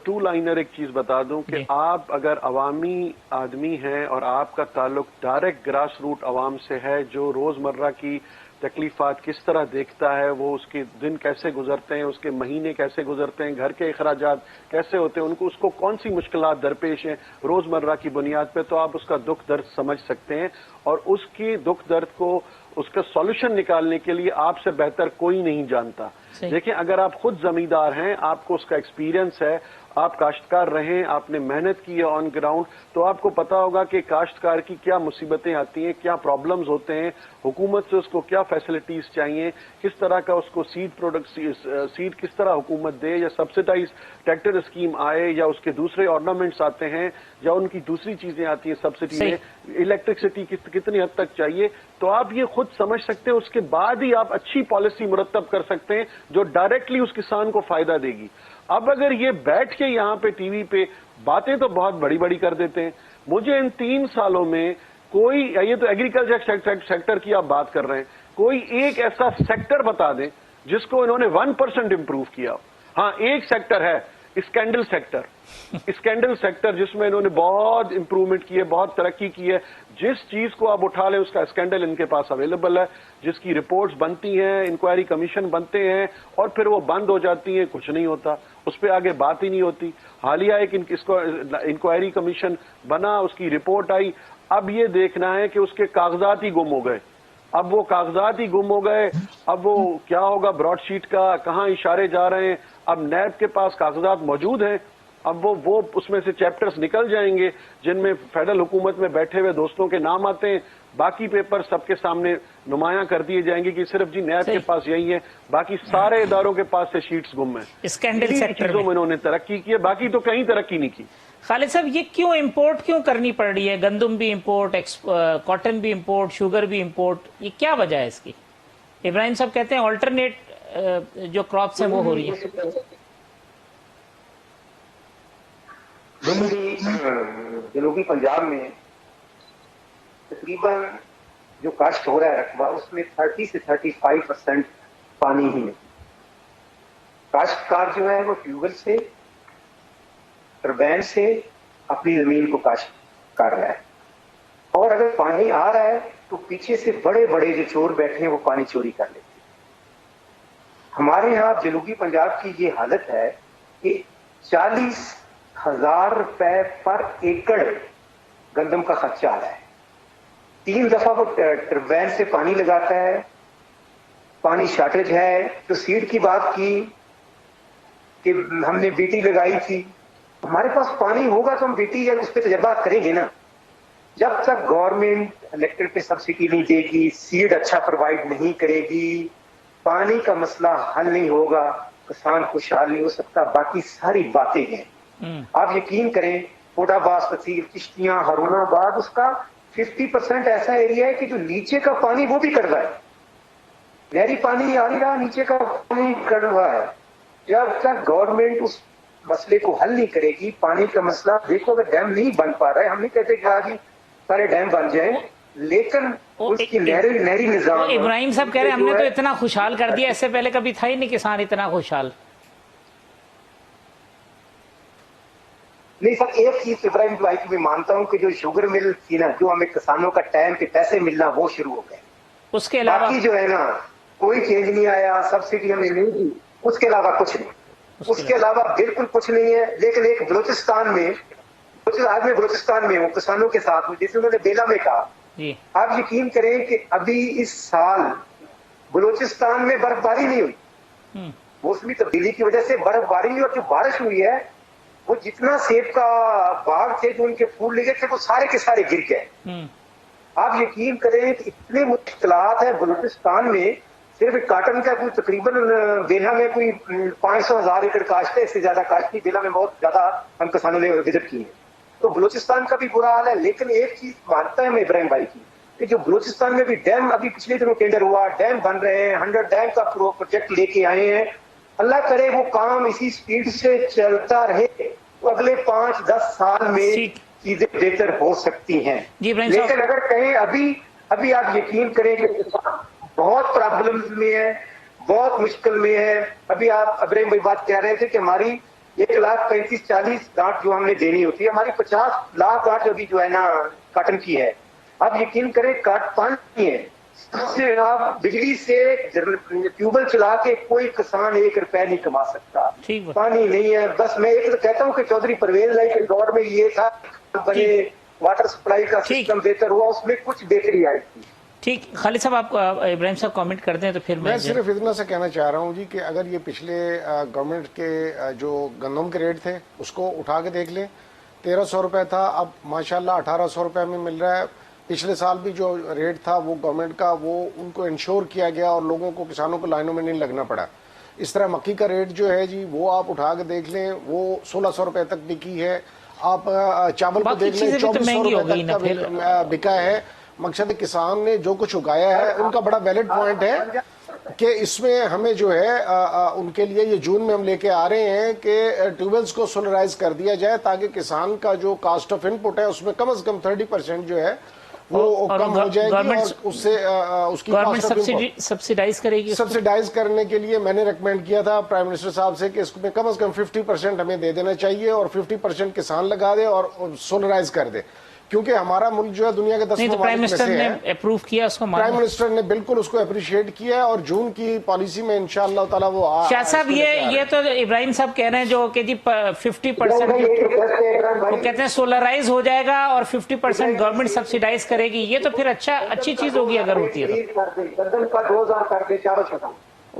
2 لائنر ایک چیز بتا دوں کہ آپ اگر عوامی آدمی ہیں اور آپ کا تعلق ڈائریکٹ گراس روٹ عوام سے ہے, جو روزمرہ کی تکلیفات کس طرح دیکھتا ہے, وہ اس کے دن کیسے گزرتے ہیں, اس کے مہینے کیسے گزرتے ہیں, گھر کے اخراجات کیسے ہوتے ہیں, اس کو کون سی مشکلات درپیش ہیں روزمرہ کی بنیاد پہ, تو آپ اس کا دکھ درد سمجھ سکتے ہیں. اور اس کی دکھ درد کو اس کا سولوشن نکالنے کے لیے آپ سے بہتر کوئی نہیں جانتا. دیکھیں اگر آپ خود زمیندار ہیں, آپ کو اس کا ایکسپیرینس ہے, آپ کاشتکار رہیں, آپ نے محنت کی ہے آن گراؤنڈ, تو آپ کو پتا ہوگا کہ کاشتکار کی کیا مصیبتیں آتی ہیں, کیا پرابلمز ہوتے ہیں, حکومت سے اس کو کیا فیسلٹیز چاہیے, کس طرح کا اس کو سیڈ کس طرح حکومت دے, یا سبسڈائز ٹریکٹر اسکیم آئے, یا اس کے دوسرے آرنامنٹس آتے ہیں, یا ان کی دوسری چیزیں آتی ہیں سبسڈی میں, الیکٹرسٹی کتنی حد تک چاہیے, تو آپ یہ خود سمجھ سکتے ہیں. اس کے بعد ہی آپ اچھی پالیسی مرتب کر سکتے ہیں جو ڈائریکٹلی اس کسان کو فائدہ دے گی. اب اگر یہ بیٹھ کے یہاں پہ ٹی وی پہ باتیں تو بہت بڑی بڑی کر دیتے ہیں, مجھے ان 3 سالوں میں کوئی, یہ تو ایگریکلچر سیکٹر کی آپ بات کر رہے ہیں, کوئی ایک ایسا سیکٹر بتا دیں جس کو انہوں نے 1% امپروو کیا. ہاں ایک سیکٹر ہے, اسکینڈل سیکٹر جس میں انہوں نے بہت امپروومنٹ کی ہے, بہت ترقی کی ہے. جس چیز کو آپ اٹھا لیں اس کا اسکینڈل ان کے پاس اویلیبل ہے, جس کی رپورٹس بنتی ہیں, انکوائری کمیشن بنتے ہیں اور پھر وہ بند ہو جاتی ہیں, کچھ نہیں ہوتا, اس پہ آگے بات ہی نہیں ہوتی. حالیہ ایک انکوائری کمیشن بنا, اس کی رپورٹ آئی, اب یہ دیکھنا ہے کہ اس کے کاغذات ہی گم ہو گئے. اب وہ کاغذات ہی گم ہو گئے, اب وہ کیا ہوگا براڈ شیٹ کا, کہاں اشارے جا رہے ہیں. اب نیب کے پاس کاغذات موجود ہیں, اب وہ اس میں سے چیپٹرز نکل جائیں گے جن میں فیڈرل حکومت میں بیٹھے ہوئے دوستوں کے نام آتے ہیں. باقی پیپر سب کے سامنے نمایاں کر دیے جائیں گے کہ صرف جی نیب کے پاس یہی ہے, باقی سارے اداروں کے پاس سے شیٹس گم ہیں. اسکینڈل سیکٹر چیزوں میں انہوں نے ترقی کی ہے, باقی تو کہیں ترقی نہیں کی. خالد صاحب یہ کیوں امپورٹ کیوں کرنی پڑ رہی ہے؟ گندم بھی امپورٹ, کاٹن بھی امپورٹ, شوگر بھی امپورٹ, یہ کیا وجہ ہے اس کی؟ ابراہیم صاحب کہتے ہیں آلٹرنیٹ جو کراپس ہیں وہ ہو رہی ہیں. جنوبی پنجاب میں تقریباً جو کاشت ہو رہا ہے رقبہ, اس میں 30 سے 35% پانی ہی نہیں. کاشتکار جو ہے وہ ٹیوبویل سے, ٹربین سے اپنی زمین کو کاشت کر رہا ہے, اور اگر پانی آ رہا ہے تو پیچھے سے بڑے بڑے جو چور بیٹھے ہیں وہ پانی چوری کر لیتے ہیں. ہمارے یہاں جنوبی پنجاب کی یہ حالت ہے کہ 40,000 روپے پر ایکڑ گندم کا خرچہ آ رہا ہے. 3 دفعہ وہ ٹربین سے پانی لگاتا ہے, پانی شارٹیج ہے. تو سیڈ کی بات کی کہ ہم نے بیٹی لگائی تھی, ہمارے پاس پانی ہوگا تو ہم بیٹی یا اس پہ تجربہ کریں گے نا. جب تک گورنمنٹ الیکٹرک پہ سبسڈی نہیں دے گی, سیڈ اچھا پرووائڈ نہیں کرے گی, پانی کا مسئلہ حل نہیں ہوگا, کسان خوشحال نہیں ہو سکتا. باقی ساری باتیں ہیں. آپ یقین کریں کوٹا باسپتی, چشتیاں, ہرون آباد, اس کا 50% ایسا ایریا ہے کہ جو نیچے کا پانی وہ بھی کر رہا ہے. نہری پانی آ نہیں رہا, نیچے کا پانی کر رہا ہے. جب تک گورنمنٹ اس مسئلے کو حل نہیں کرے گی, پانی کا مسئلہ, دیکھو اگر ڈیم نہیں بن پا رہا ہے, ہم نہیں کہتے کہ آج سارے ڈیم بن جائیں, لیکن اس کی نہری نظام. ابراہیم صاحب کہہ رہے ہیں ہم نے تو اتنا خوشحال کر دیا, اس سے پہلے کبھی تھا ہی نہیں کسان اتنا خوشحال. نہیں سر, ایک چیز ابراہیم بھائی کی میں مانتا ہوں کہ جو شوگر مل تھی نا, جو ہمیں کسانوں کا ٹائم کے پیسے ملنا وہ شروع ہو گئے. اس کے علاوہ باقی جو ہے نا کوئی چینج نہیں آیا, سبسڈی ہمیں نہیں دی, اس کے علاوہ کچھ نہیں. اس کے علاوہ بالکل کچھ نہیں ہے. لیکن ایک بلوچستان میں, آج میں بلوچستان میں ہوں کسانوں کے ساتھ, جیسے انہوں نے بیلا میں کہا, آپ یقین کریں کہ ابھی اس سال بلوچستان میں برف باری نہیں ہوئی. موسمی تبدیلی کی وجہ سے برف باری نہیں, اور جو بارش ہوئی ہے وہ جتنا سیب کا باغ تھے جو ان کے پھول لگے تھے وہ سارے کے سارے گر گئے. آپ یقین کریں کہ اتنے مشکلات ہیں بلوچستان میں. صرف کاٹن کا کوئی تقریباً بیلا میں کوئی 500,000 ایکڑ کاشت ہے, اس سے زیادہ کاشت نہیں. بیلا میں بہت زیادہ ہم کسانوں نے وزٹ کی ہے. تو بلوچستان کا بھی برا حال ہے. لیکن ایک چیز مانتا ہے میں ابراہیم بھائی کی کہ جو بلوچستان میں بھی ڈیم ابھی پچھلے دنوں ٹینڈر ہوا, ڈیم بن رہے ہیں, 100 ڈیم کا پروجیکٹ لے کے آئے ہیں. اللہ کرے وہ کام اسی سپیڈ سے چلتا رہے تو اگلے 5-10 سال میں چیزیں بہتر ہو سکتی ہیں. لیکن اگر کہیں ابھی آپ یقین کریں کہ بہت پرابلم میں ہے, بہت مشکل میں ہے. ابھی آپ ابراہیم بھائی بات کہہ رہے تھے کہ ہماری 1,35,40 گاٹ جو ہم نے دینی ہوتی ہے, ہماری 50 لاکھ گاٹ ابھی جو ہے نا کاٹن کی ہے. آپ یقین کریں کاٹ پانی ہے, آپ بجلی سے ٹیوبل چلا کے کوئی کسان 1 روپے نہیں کما سکتا. پانی نہیں ہے. بس میں ایک تو کہتا ہوں کہ چودھری پرویز لائی کے دور میں یہ تھا بنے واٹر سپلائی کا سسٹم بہتر ہوا, اس میں کچھ بہتری آئی تھی. ٹھیک. خالد صاحب آپ ابراہیم صاحب کامنٹ کر دیں تو پھر میں صرف اتنا سے کہنا چاہ رہا ہوں جی کہ اگر یہ پچھلے گورنمنٹ کے جو گندم کے ریٹ تھے اس کو اٹھا کے دیکھ لیں, 1,300 روپے تھا, اب ماشاءاللہ 1,800 روپے میں مل رہا ہے. پچھلے سال بھی جو ریٹ تھا وہ گورنمنٹ کا وہ ان کو انشور کیا گیا اور لوگوں کو, کسانوں کو لائنوں میں نہیں لگنا پڑا. اس طرح مکی کا ریٹ جو ہے جی وہ آپ اٹھا کے دیکھ لیں, وہ 1,600 روپے تک بکی ہے. آپ چاول کو دیکھ لیں 2,400 روپے تک کا بکا ہے. مقصد کسان نے جو کچھ اگایا ہے ان کا بڑا ویلڈ پوائنٹ ہے کہ اس میں ہمیں جو ہے ان کے لیے یہ جون میں ہم لے کے آ رہے ہیں کہ ٹیوب ویلز کو سولرائز کر دیا جائے تاکہ کسان کا جو کاسٹ آف ان پٹ ہے اس میں کم از کم 30% جو ہے وہ کم ہو جائے گی، اور اس سے اس کی گورنمنٹ سبسیڈائز کرے گی. سبسیڈائز کرنے کے لیے میں نے ریکمینڈ کیا تھا پرائم منسٹر صاحب سے کہ اس میں کم از کم 50% ہمیں دے دینا چاہیے اور 50% کسان لگا دے اور سولرائز کر دے، کیونکہ ہمارا ملک جو ہے دنیا کے 10 پرائم ممالک میں منسٹر سے نے ہے. اپروو کیا اس کو. پرائم منسٹر نے بالکل اس کو اپریشیٹ کیا ہے اور جون کی پالیسی میں انشاءاللہ تعالی وہ شاہ صاحب یہ تو ابراہیم صاحب کہہ رہے ہیں جو کہ جی 50% وہ کہتے ہیں سولرائز ہو جائے گا اور 50% گورنمنٹ سبسیڈائز کرے گی. یہ تو پھر اچھی چیز ہوگی اگر ہوتی ہے تو.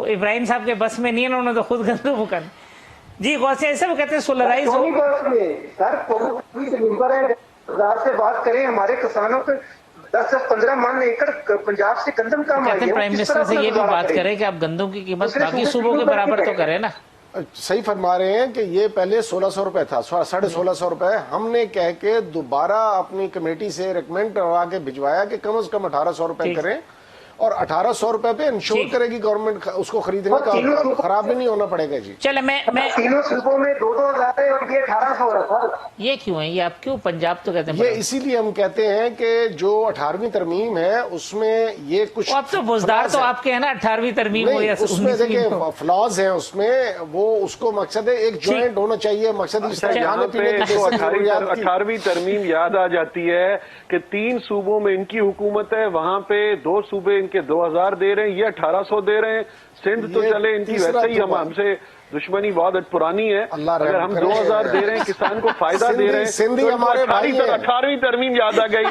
ابراہیم صاحب کے بس میں نہیں ہے، انہوں نے تو خود گندم وہ کرنا. جی غوث ایسا وہ کہتے ہیں سولرائز ہو. سے بات کریں ہمارے کسانوں کے 10-15 من ایکڑ پنجاب سے گندم کم آئی ہے. پرائم منسٹر سے یہ بھی بات کریں کہ آپ گندم کی قیمت باقی صوبوں کے برابر تو کریں نا. صحیح فرما رہے ہیں کہ یہ پہلے 1600 روپے تھا، 1650 روپے. ہم نے کہہ کے دوبارہ اپنی کمیٹی سے ریکمینڈ کروا کے بھجوایا کہ کم از کم 1800 روپے کریں، اور 1800 روپے پہ انشور کرے گی گورنمنٹ اس کو خریدنے کا، خراب بھی نہیں ہونا پڑے گا. جی چلے میں تینوں صوبوں میں 2,000 ہے اور یہ 1800 ہے. یہ کیوں ہے؟ یہ آپ کیوں پنجاب تو کہتے ہیں؟ یہ اسی لیے ہم کہتے ہیں کہ جو 18ویں ترمیم ہے اس میں یہ کچھ اب تو بزدار تو آپ کے ہیں نا 18ویں ترمیم ہو یا اس میں دیکھیں فلاز ہیں اس میں، وہ اس کو مقصد ہے ایک جوائنٹ ہونا چاہیے. مقصد اس طرح یہاں پہ 18ویں ترمیم یاد آ جاتی ہے کہ 3 صوبوں میں ان کی حکومت ہے، وہاں پہ 2 صوبے ان کے 2000 دے رہے ہیں، یہ 1800 دے رہے ہیں. سندھ تو چلے ان کی ویسے ہی ہم سے دشمنی بہت پرانی ہے، اگر ہم 2000 دے رہے ہیں کسان کو فائدہ دے رہے ہیں. 18ویں ترمیم یاد آ گئی.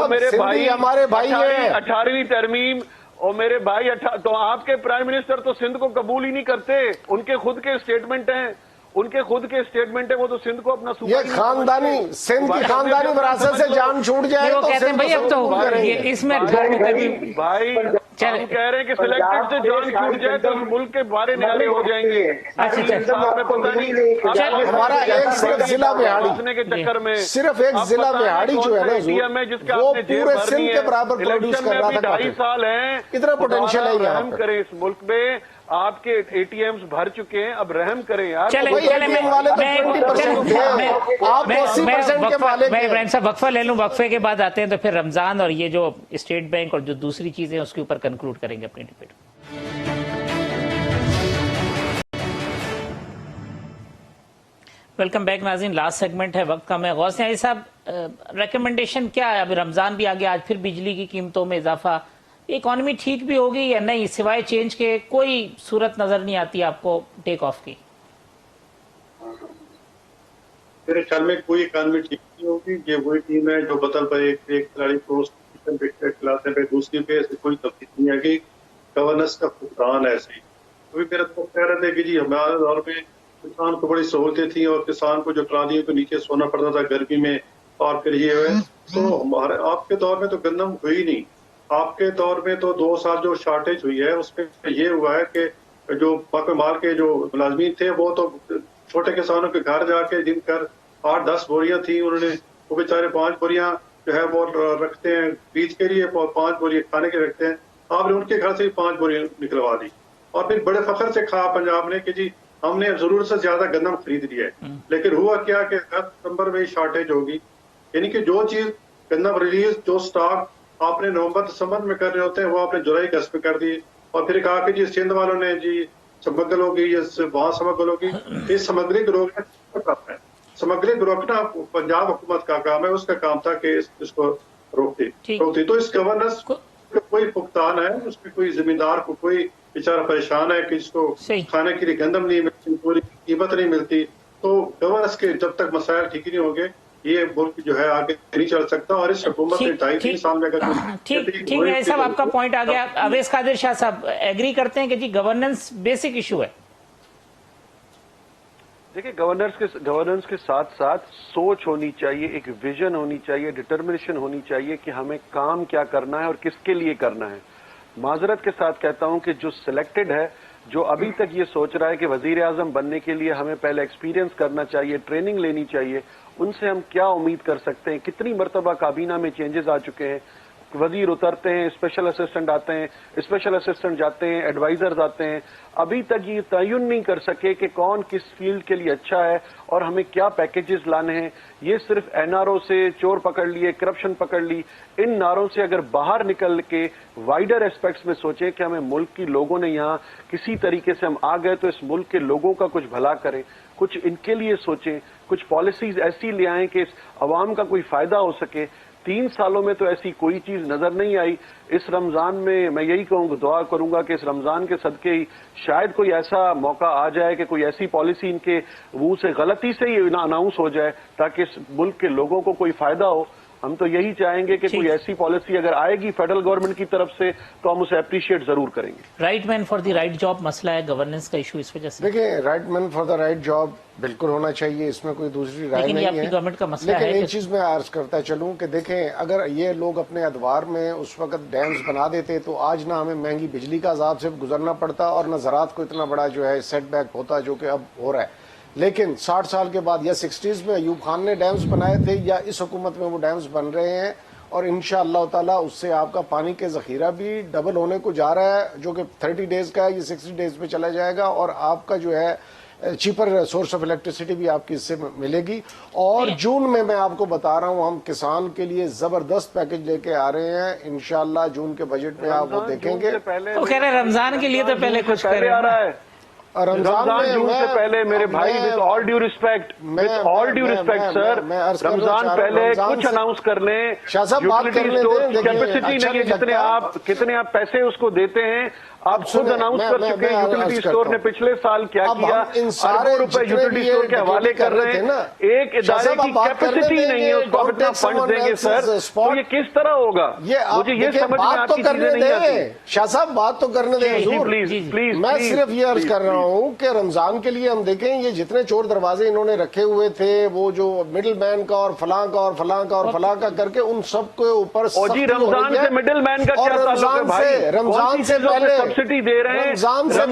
میرے بھائی ہمارے بھائی 18ویں ترمیم اور میرے بھائی تو آپ کے پرائم منسٹر تو سندھ کو قبول ہی نہیں کرتے. ان کے خود کے اسٹیٹمنٹ ہیں، ان کے خود کے اسٹیٹمنٹ ہے، وہ تو سندھ کو اپنا صوبہ یہ خاندانی سندھ کی خاندانی وراثت سے جان چھوٹ جائے وہ کہتے ہیں بھائی اب تو اس میں بھائی ہم کہہ رہے ہیں کہ سلیکٹڈ سے جان چھوٹ جائے تو ملک کے بارے نعرے ہو جائیں گے. ہمارا ایک صرف ضلع بہاڑی کے چکر میں صرف ایک ضلع بہاڑی جو ہے نا وہ پورے سندھ کے برابر پروڈیوس کر رہا تھا. 2.5 سال ہیں، اتنا پوٹینشیل ہے یہاں رحم کریں اس ملک میں. آپ کے ATMs بھر چکے ہیں، اب رحم کریں یار. میں ابراہیم صاحب وقفہ لے لوں، وقفے کے بعد آتے ہیں تو پھر رمضان اور یہ جو اسٹیٹ بینک اور جو دوسری چیزیں اس کے اوپر کنکلوڈ کریں گے اپنی ڈبیٹ. ویلکم بیک ناظرین، لاسٹ سیگمنٹ ہے، وقت کم ہے. غوث علی صاحب ریکمنڈیشن کیا ہے؟ اب رمضان بھی آگے، آج پھر بجلی کی قیمتوں میں اضافہ، اکانومی ٹھیک بھی ہوگی یا نہیں؟ سوائے چینج کے کوئی صورت نظر نہیں آتی آپ کو ٹیک آف کی؟ میرے خیال میں کوئی اکانومی ٹھیک نہیں ہوگی. یہ وہی ٹیم ہے جو بدل پر ایک کھلاڑی کو کھلاتے پہ دوسری پہ ایسے کوئی تبدیلی نہیں آگی. گورننس کا فقدان ہے ایسے ہی. ابھی میرا تو کہہ رہے تھے کہ جی ہمارے دور میں کسان کو بڑی سہولتیں تھیں اور کسان کو جو ٹرالیوں کے نیچے سونا پڑتا تھا گرمی میں، اور پھر یہ ہوئے تو ہمارے آپ کے دور میں تو گندم ہوئی نہیں. آپ کے دور میں تو 2 سال جو شارٹیج ہوئی ہے اس میں یہ ہوا ہے کہ جو پاک مال کے جو ملازمین تھے وہ تو چھوٹے کسانوں کے گھر جا کے جن کر 8-10 بوریاں تھیں، انہوں نے وہ بیچارے 5 بوریاں جو ہے وہ رکھتے ہیں بیج کے لیے، 5 بوریاں کھانے کے رکھتے ہیں. آپ نے ان کے گھر سے 5 بوریاں نکلوا دی اور پھر بڑے فخر سے کہا پنجاب نے کہ جی ہم نے ضرورت سے زیادہ گندم خرید لیا ہے. لیکن ہوا کیا کہ 10 ستمبر میں شارٹیج ہوگی. یعنی کہ جو چیز گندم ریلیز، جو سٹاک آپ نے نومبر دسمبر میں کر رہے ہوتے ہیں وہ آپ نے جولائی اگست میں کر دی، اور پھر کہا کہ جی سندھ والوں نے جی سمگل ہوگی یا وہاں سمگل ہوگی. اس سمگری کو روکنا ہے، سمگری کو روکنا پنجاب حکومت کا کام ہے. اس کا کام تھا کہ اس کو روکتی. تو اس گورننس کو کوئی پختان ہے، اس میں کوئی زمیندار کو کوئی بیچارہ پریشان ہے کہ جس کو کھانے کے لیے گندم نہیں ملتی، پوری قیمت نہیں ملتی. تو گورننس کے جب تک مسائل ٹھیک نہیں ہوں گے یہ ملک جو ہے آگے نہیں چل سکتا. اور اس حکومت نے 2.5-3 سال میں ٹھیک ہے صاحب، آپ کا پوائنٹ آ گیا. اویس قادر شاہ صاحب ایگری کرتے ہیں کہ جی گورننس بیسک ایشو ہے؟ دیکھیں گورننس کے ساتھ ساتھ سوچ ہونی چاہیے، ایک ویژن ہونی چاہیے، ڈٹرمنیشن ہونی چاہیے کہ ہمیں کام کیا کرنا ہے اور کس کے لیے کرنا ہے. معذرت کے ساتھ کہتا ہوں کہ جو سلیکٹڈ ہے، جو ابھی تک یہ سوچ رہا ہے کہ وزیر اعظم بننے کے لیے ہمیں پہلے ایکسپیرینس کرنا چاہیے، ٹریننگ لینی چاہیے، ان سے ہم کیا امید کر سکتے ہیں؟ کتنی مرتبہ کابینہ میں چینجز آ چکے ہیں. वजीर उतरते हैं, स्पेशल असिस्टेंट आते हैं, स्पेशल असिस्टेंट जाते हैं, एडवाइजर्स आते हैं, अभी तक ये तयन नहीं कर सके कि कौन किस फील्ड के लिए अच्छा है और हमें क्या पैकेजेस लाने हैं। ये सिर्फ एनआरओ से चोर पकड़ लिए, करप्शन पकड़ ली, इन नारों से अगर बाहर निकल के वाइडर एस्पेक्ट्स में सोचें कि हमें मुल्क की लोगों ने यहाँ किसी तरीके से हम आ गए तो इस मुल्क के लोगों का कुछ भला करें, कुछ इनके लिए सोचें, कुछ पॉलिसीज ऐसी ले आएं कि इस अवाम का कोई फायदा हो सके। 3 सालों में तो ऐसी कोई चीज नजर नहीं आई। इस रमजान में मैं यही कहूंगा, दुआ करूंगा कि इस रमजान के सदके ही शायद कोई ऐसा मौका आ जाए कि कोई ऐसी पॉलिसी इनके मुंह से गलती से ही अनाउंस हो जाए ताकि इस मुल्क के लोगों को कोई फायदा हो। हम तो यही चाहेंगे कि कोई ऐसी पॉलिसी अगर आएगी फेडरल गवर्नमेंट की तरफ से तो हम उसे अप्रिशिएट जरूर करेंगे। Right man for the right job मसला है, गवर्नेंस का इशू इस वजह से। देखिए, right man for the right job बिल्कुल होना चाहिए, इसमें कोई दूसरी राय नहीं है। गवर्नमेंट का मसला लेकिन है एक चीज मैं अर्ज करता चलूं कि देखें, अगर ये लोग अपने अदवार में उस वक्त डैम्स बना देते तो आज ना हमें महंगी बिजली का अजाब से गुजरना पड़ता और न ज़राअत को इतना बड़ा जो है सेटबैक होता जो कि अब हो रहा है। लेकिन 60 साल के बाद या 60s में अयूब खान ने डैम्स बनाए थे या इस हुकूमत में वो डैम्स बन रहे हैं और इंशाअल्लाह ताला उससे आपका पानी के ज़ख़ीरा भी डबल होने को जा रहा है, जो कि 30 डेज का है, ये 60 डेज में चला जाएगा और आपका जो है चीपर सोर्स ऑफ इलेक्ट्रिसिटी भी आपकी इससे मिलेगी। और जून में मैं आपको बता रहा हूं, हम किसान के लिए जबरदस्त पैकेज लेके आ रहे हैं इंशाअल्लाह। जून के बजट में आप वो देखेंगे। वो कह रहे हैं रमजान के लिए तो पहले कुछ कर आ रहा है। रमजान जून से पहले मेरे भाई, with all due respect sir, Ramzan पहले कुछ अनाउंस कर लें। यूटिलिटी स्टोर कैपेसिटी नहीं है, कितने आप पैसे उसको देते हैं आप खुद अनाउंस कर चुके हैं। यूटिलिटी स्टोर ने पिछले साल क्या किया, अरबों रुपए यूटिलिटी स्टोर के हवाले कर रहे हैं। एक इदारे की कैपेसिटी नहीं है, उसको आप इतना फंड देंगे सर, तो ये किस तरह होगा? मुझे ये समझ में आपकी चीजें नहीं आती। शाह साहब बात तो करने दें, प्लीज। मैं सिर्फ ये अर्ज कर रहा हूं कि रमजान के लिए हम देखें ये जितने चोर दरवाजे इन्होंने रखे हुए थे, वो जो मिडिल मैन का और फलां का और फलां का और फलां का करके उन सबके ऊपर रमजान से मिडिल मैन का क्या ताल्लुक है भाई? रमजान से पहले सब्सिडी दे रहे हैं, रमजान से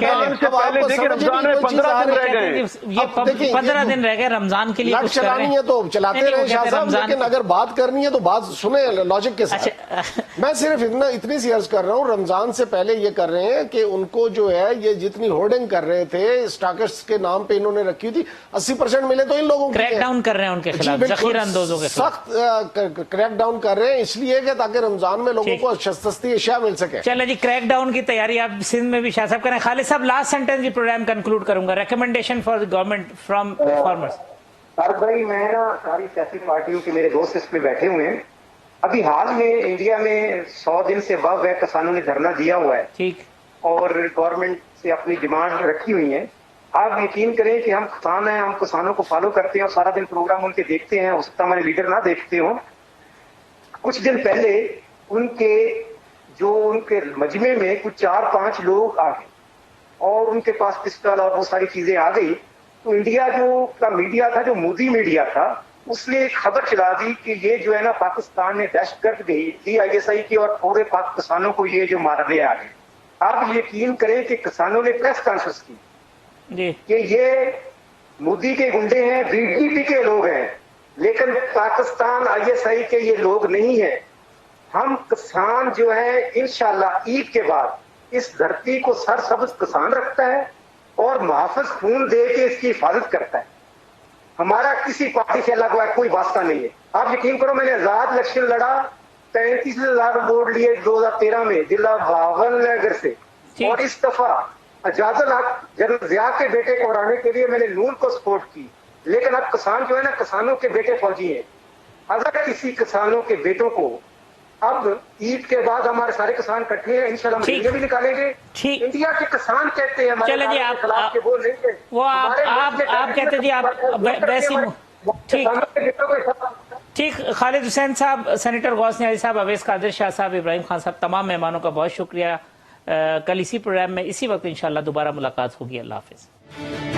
पहले देखिए रमजान में 15 दिन रह गए, ये 15 दिन रह गए रमजान के लिए कुछ चलानी है तो चलाते रहे शाह साहब, लेकिन अगर बात करनी है तो बात सुने लॉजिक के साथ। मैं सिर्फ इतनी सी अर्ज कर रहा हूँ, रमजान से पहले ये कर रहे हैं कि उनको जो है ये जितनी होर्डिंग कर रहे थे स्टॉकर्स के नाम पे इन्होंने रखी थी, 80% मिले तो इन लोगों को क्रैक डाउन कर रहे हैं उनके खिलाफ, ज़ख़ीरा अंदोज़ों के खिलाफ सख्त क्रैक डाउन कर रहे हैं, इसलिए कि ताकि रमजान में लोगों को सस्ती अशिया मिल सके। चलो जी, क्रैक डाउन की तैयारी आप सिंध में भी शाह साहब करें। खालिद साहब, लास्ट सेंटेंस जी प्रोग्राम कंक्लूड करूंगा। Recommendation for the government from farmers. भाई, मैं ना सारी सियासी पार्टियों के मेरे दोस्त इसमें बैठे हुए हैं। अभी हाल में इंडिया में 100 दिन से above है किसानों ने धरना दिया हुआ है, ठीक, और गवर्नमेंट से अपनी डिमांड रखी हुई है। आप यकीन करें कि हम किसान हैं, हम किसानों को फॉलो करते हैं और सारा दिन प्रोग्राम उनके देखते हैं। हो सकता है हमारे लीडर ना देखते हो। कुछ दिन पहले उनके मजमे में कुछ 4-5 लोग आ गए और उनके पास पिस्टल और वो सारी चीजें आ गई, तो इंडिया का मीडिया था, जो मोदी मीडिया था, उसने एक खबर चला दी कि ये जो है ना पाकिस्तान ने दहशतगर्द दी ISI की और पूरे पाक किसानों को ये जो मारने आ गए। आप यकीन करें कि किसानों ने प्रेस कॉन्फ्रेंस की कि ये मोदी के गुंडे हैं, BDP के लोग हैं, लेकिन पाकिस्तान ISI के ये लोग नहीं है। हम किसान जो है इंशाल्लाह ईद के बाद इस धरती को सरसब्ज किसान रखता है और मुहाफिज खून दे के इसकी हिफाजत करता है। हमारा किसी पार्टी से अलग हुआ कोई वास्ता नहीं है। आप यकीन करो, मैंने आजाद इलेक्शन लड़ा, 35,000 वोट लिए 2013 में जिला भावनगर से, और इस दफा अजाजुल हक जनरल जिया के बेटे को हराने के लिए मैंने नून को सपोर्ट की। लेकिन अब किसान जो है ना, किसानों के बेटे फौजी हैं। अगर किसी किसानों के बेटों को अब ईद के बाद हमारे सारे किसान इकट्ठे हैं, इंशाल्लाह हम भी निकालेंगे। इंडिया के किसान कहते हैं चलो जी, आप कहते जी आप वैसी ठीक। खालिद हुसैन साहब, सेनेटर गौस न्याजी साहब, अवैस कादिर शाह साहब, इब्राहिम खान साहब, तमाम मेहमानों का बहुत शुक्रिया। कल इसी प्रोग्राम में इसी वक्त इंशाल्लाह दोबारा मुलाकात होगी। अल्लाह हाफिज।